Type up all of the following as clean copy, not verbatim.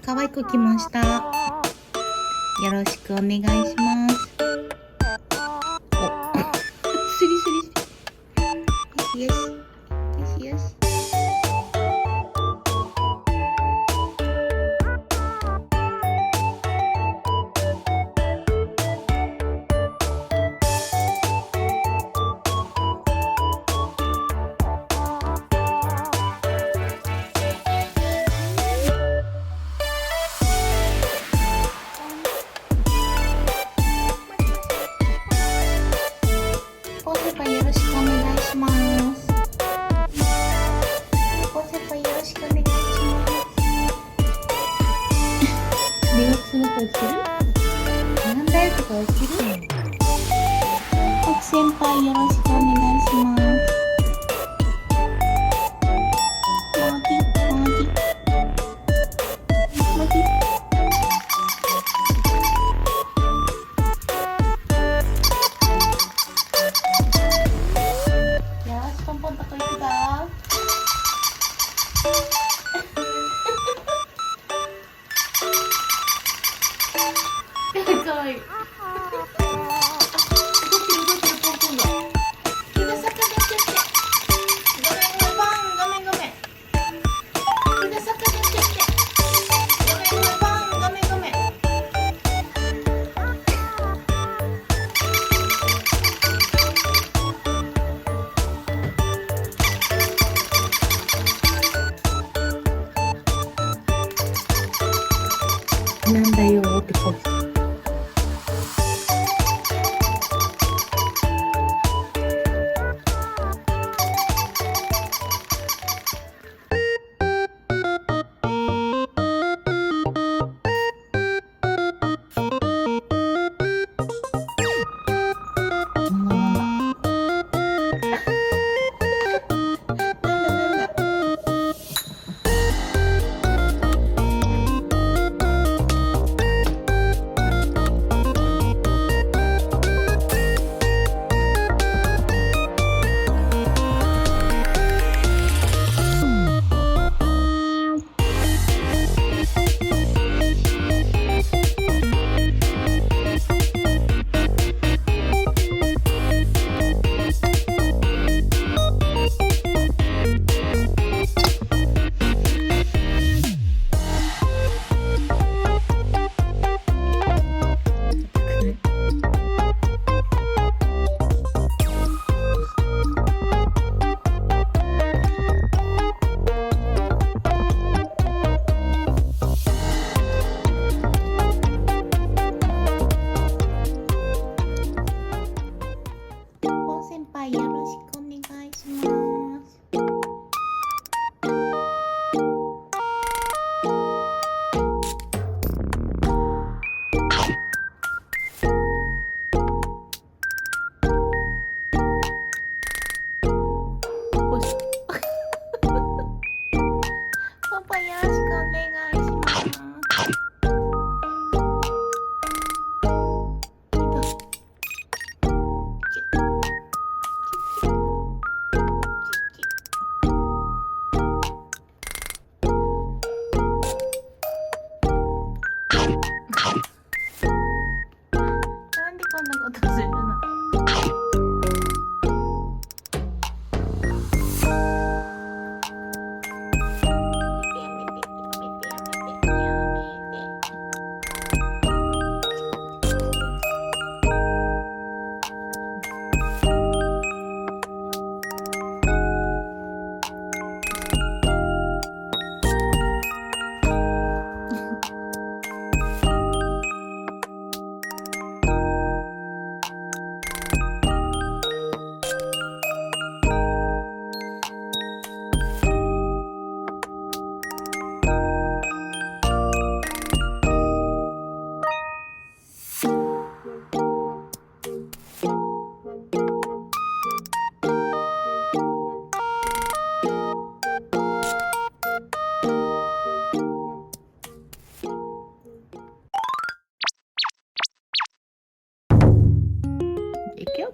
可愛く来ました。よろしくお願いします。おスリスリ。よしよし。よしよし。よろしくお願いします。猫先輩よろしくお願いします。寝落ちするとする？なんだよとか起きる？猫先輩よろしくお願いします。マギマギマギ。ポンポンとこ行くぞ。かわいい。動いてるポンポンが。気が逆立っちゃって。ごめんごめんごめんごめん。気が逆立っちゃって。ごめんごめんごめんごめん。なんだよってこう。先輩よろしくお願いします。パパよろしくお願いします。なんでこんなことするの？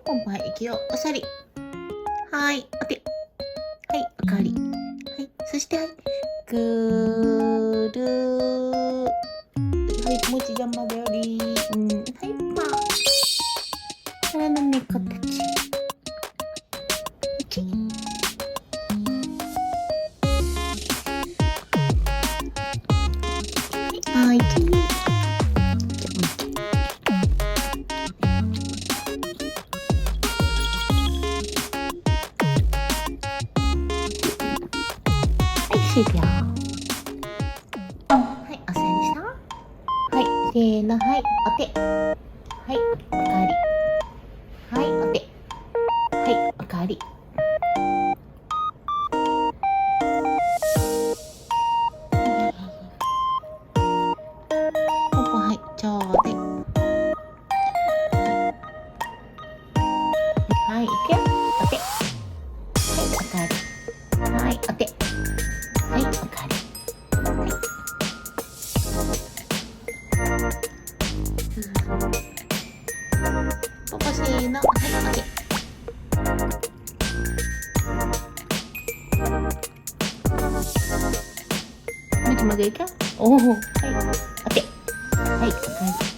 ポンポン行くよ。おしゃり。はい。お手。はい。おかわり。はい。そして、ぐーるー。はい、持ち邪魔だより。はい、まあ。からの猫たち。はい、終了。はい、お座りした。はい、せーの、はい、お手。はい、おかわり。はい、お手。はい、おかわり。ポポ、はい、ちょうで。はい、いくよ。お手。はい、おかわり。はい、お手。はい、おかわり。はい。ポポせーの、はい、お手。もぐもぐいくよ。おお、はい、お手。はい、おかわり。